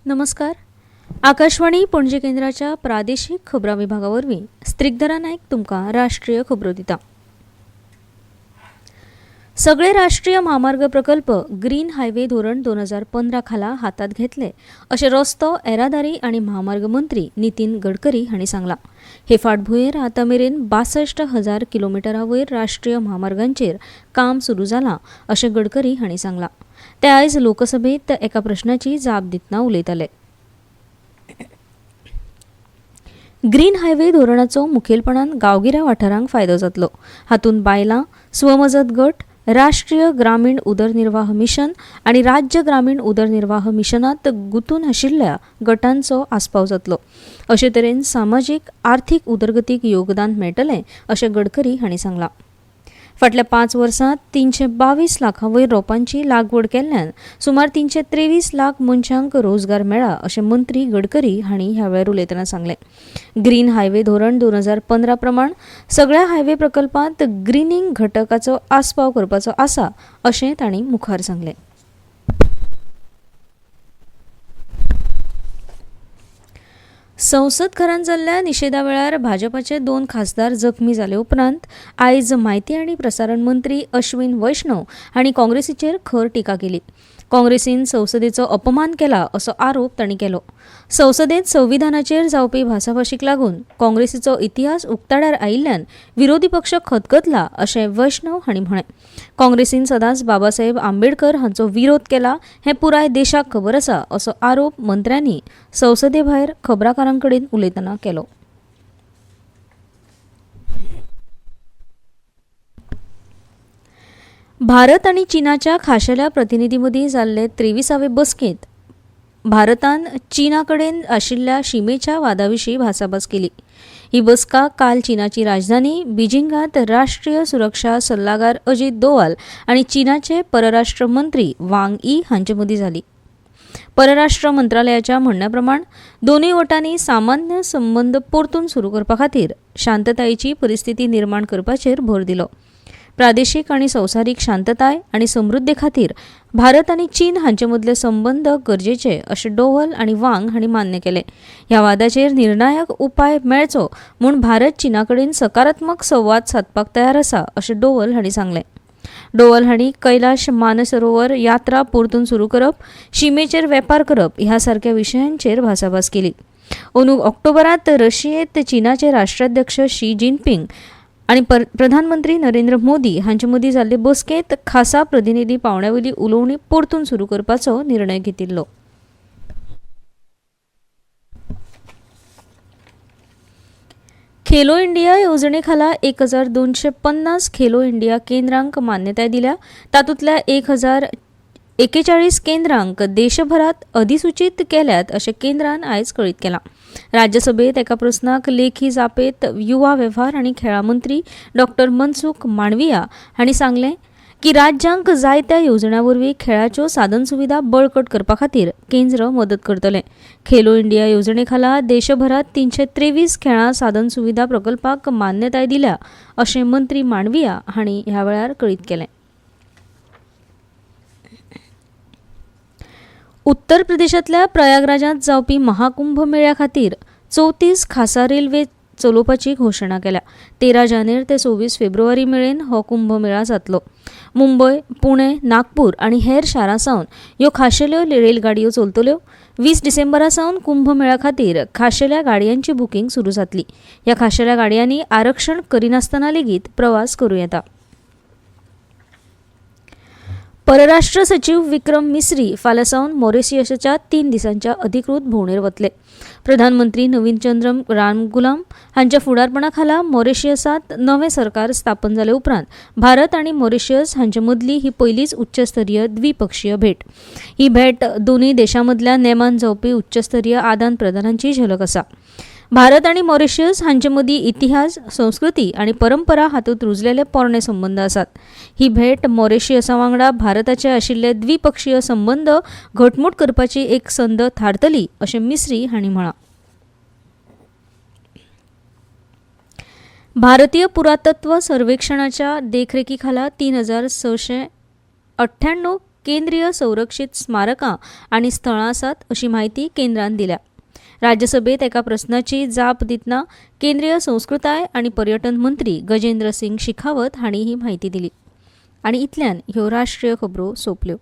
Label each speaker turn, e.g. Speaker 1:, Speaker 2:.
Speaker 1: नमस्कार. आकाशवाणी पणजी केंद्राच्या प्रादेशिक खबरां विभागावरवीं स्त्रिगधरा नायक तुमकां राष्ट्रीय खबरो दिता. सगळे राष्ट्रीय महामार्ग प्रकल्प ग्रीन हायवे धोरण 2015 खाला हातात घेतले अशें रस्तो येरादारी आनी महामार्ग मंत्री नितीन गडकरी हांणी सांगलां. हे फाटभुंयेर आतां मेरेन 62,000 किलोमिटरा वयर राष्ट्रीय महामार्गांचेर काम सुरू जालां अशें गडकरी हांणी सांगलां. ते आयज लोकसभेत एका प्रश्नाची जाप दितना उलयताले. ग्रीन हायवे धोरणाचो मुखेलपणान गांवगिऱ्या वाठारांक फायदो जातलो. हातूंत बायलां, स्वमजत गट, राष्ट्रीय ग्रामीण उदरनिर्वाह मिशन आनी राज्य ग्रामीण उदरनिर्वाह मिशनांत गुंतून आशिल्ल्या गटांचो आस्पाव जातलो. अशे तरेन सामाजीक आर्थीक उदरगतीक योगदान मेळटलें अशें गडकरी हांणी सांगलां. फाटल्या 5 वर्सांत 322 लाखां वयर रोपांची लागवड केल्ल्यान सुमार 323 लाख मनशांक रोजगार मेळ्ळा अशें मंत्री गडकरी हांणी ह्या वेळार उलयतना सांगलें. ग्रीन हायवे धोरण 2015 प्रमाण सगळ्या हायवे प्रकल्पांत ग्रीनिंग घटकाचो आस्पाव करपाचो आसा अशें तांणी मुखार सांगलें. संसद घरांत जाल्ल्या निशेधा वेळार भाजपाचे 2 खासदार जखमी जाले उपरांत आयज म्हायती आनी प्रसारण मंत्री अश्विन वैष्णव हांणी काँग्रेसीचेर खर टिका केली. काँग्रेसीन संसदेचो अपमान केला असो आरोप तांणी केलो. संसदेंत संविधानाचेर जावपी भासाभाशीक लागून काँग्रेसीचो इतिहास उक्ताड्यार आयिल्ल्यान विरोधी पक्ष खतखतला अशें वैष्णव हांणी म्हळें. काँग्रेसीन सदांच बाबासाहेब आंबेडकर हांचो विरोध केला हें पुराय देशाक खबर आसा असो आरोप मंत्र्यांनी संसदे भायर खबराकारां कडेन उलयतना केलो. भारत आनी चीनाच्या खाशेल्या प्रतिनिधी मदीं जाल्ले 23वे बसकेंत भारतान चीना कडेन आशिल्ल्या शिमेच्या वादाविशीं भासाभास केली. ही बसका काल चीनाची राजधानी बिजिंगांत राष्ट्रीय सुरक्षा सल्लागार अजित दोवाल आनी चीनाचे परराष्ट्र मंत्री वांग यी हांचे मदीं जाली. परराष्ट्र मंत्रालयाच्या म्हणण्या प्रमाण दोनूय वटांनी सामान्य संबंद परतून सुरू करपा खातीर शांततायेची परिस्थिती निर्माण करपाचेर भर दिलो. प्रादेशीक आनी संवसारीक शांतताय आनी समृद्धी खातीर भारत आनी चीन हांचे मदले संबंद गरजेचे अशें डोवल आनी वांग हांणी मान्य केलें. ह्या वादाचेर निर्णायक उपाय मेळचो म्हूण भारत चीना कडेन सकारात्मक संवाद सादपाक तयार आसा अशें डोवल हांणी सांगलें. डोवल हांणी कैलाश मानसरोवर यात्रा परतून सुरू करप, शिमेचेर वेपार करप ह्या सारक्या विशयांचेर भासाभास केली. अंदूं ऑक्टोबरांत रशियेंत चीनाचे राष्ट्राध्यक्ष शी जिनपिंग आनी प्रधानमंत्री नरेंद्र मोदी हांचे मदीं जाल्ले बसकेंत खासा प्रतिनिधी पावण्यावयली उलोवणी परतून सुरू करपाचो निर्णय घेतिल्लो. खेलो इंडिया येवजणे खाला 1250 खेलो इंडिया केंद्रांक मान्यताय दिल्या. तातूंतल्या 1041 केंद्रांक देशभरात अधिसूचित केल्यात अशें केंद्रान आयज कळीत केलां. राज्यसभेत एका प्रस्नाक लेखी जापेत युवा वेव्हार आनी खेळां मंत्री डॉ मनसुख मांडविया हांणी सांगलें की राज्यांक जायत्या येवजण्यां वरवीं खेळाच्यो साधनसुविधा बळकट करपा खातीर केंद्र मदत करतलें. खेलो इंडिया येवजणे खाला देशभरात 323 खेळां साधनसुविधा प्रकल्पाक मान्यताय दिल्या अशें मंत्री मांडविया हांणी ह्या वेळार कळीत केलें. उत्तर प्रदेशांतल्या प्रयागराजांत जावपी महाकुंभ मेळ्या खातीर 34 खासा रेल्वे चलोवपाची घोशणा केल्या. 13 जानेर ते 26 फेब्रुवारी मेरेन हो कुंभ मेळा जातलो. मुंबय, पुणे, नागपूर आनी हेर शारां सावन ह्यो खाशेल्यो रेलगाडयो चलतल्यो. 20 डिसेंबरा सावन कुंभ मेळा खातीर खाशेल्या गाडयांची बुकींग सुरू जातली. ह्या खाशेल्या गाडयांनी आरक्षण करिनासतना लेगीत प्रवास करूं येता. परराष्ट्र सचिव विक्रम मिस्री फाल्यां सावन मॉरिशियसच्या 3 दिसांच्या अधिकृत भोंवडेर वतले. प्रधानमंत्री नवीन चंद्र रामगुलाम हांच्या फुडारपणा खाला मॉरिशियसांत नवें सरकार स्थापन जाले उपरांत भारत आनी मॉरिशियस हांचे मदली ही पयलीच उच्चस्तरीय द्विपक्षीय भेट. ही भेट दोनूय देशां मदल्या नेमान जावपी उच्चस्तरीय आदान प्रदानांची झलक आसा. भारत आनी मॉरिशियस हांचे मदीं इतिहास, संस्कृती आनी परंपरा हातूंत रुजलेले पोरणे संबंद आसात. ही भेट मॉरिशियसा वांगडा भारताचे आशिल्ले द्विपक्षीय संबंद घटमूट करपाची एक संद थारतली अशें मिस्री हांणी म्हळां. भारतीय पुरातत्व सर्वेक्षणाच्या देखरेखी खाला 3698 केंद्रीय संरक्षित स्मारकां आनी स्थळां आसात अशी माहिती केंद्रान दिल्या. राज्यसभेत एका प्रस्नाची जाप दितना केंद्रीय संस्कृताय आनी पर्यटन मंत्री गजेंद्र सिंग शेखावत हांणी ही माहिती दिली. आनी इतल्यान ह्यो राष्ट्रीय खबरो सोंपल्यो.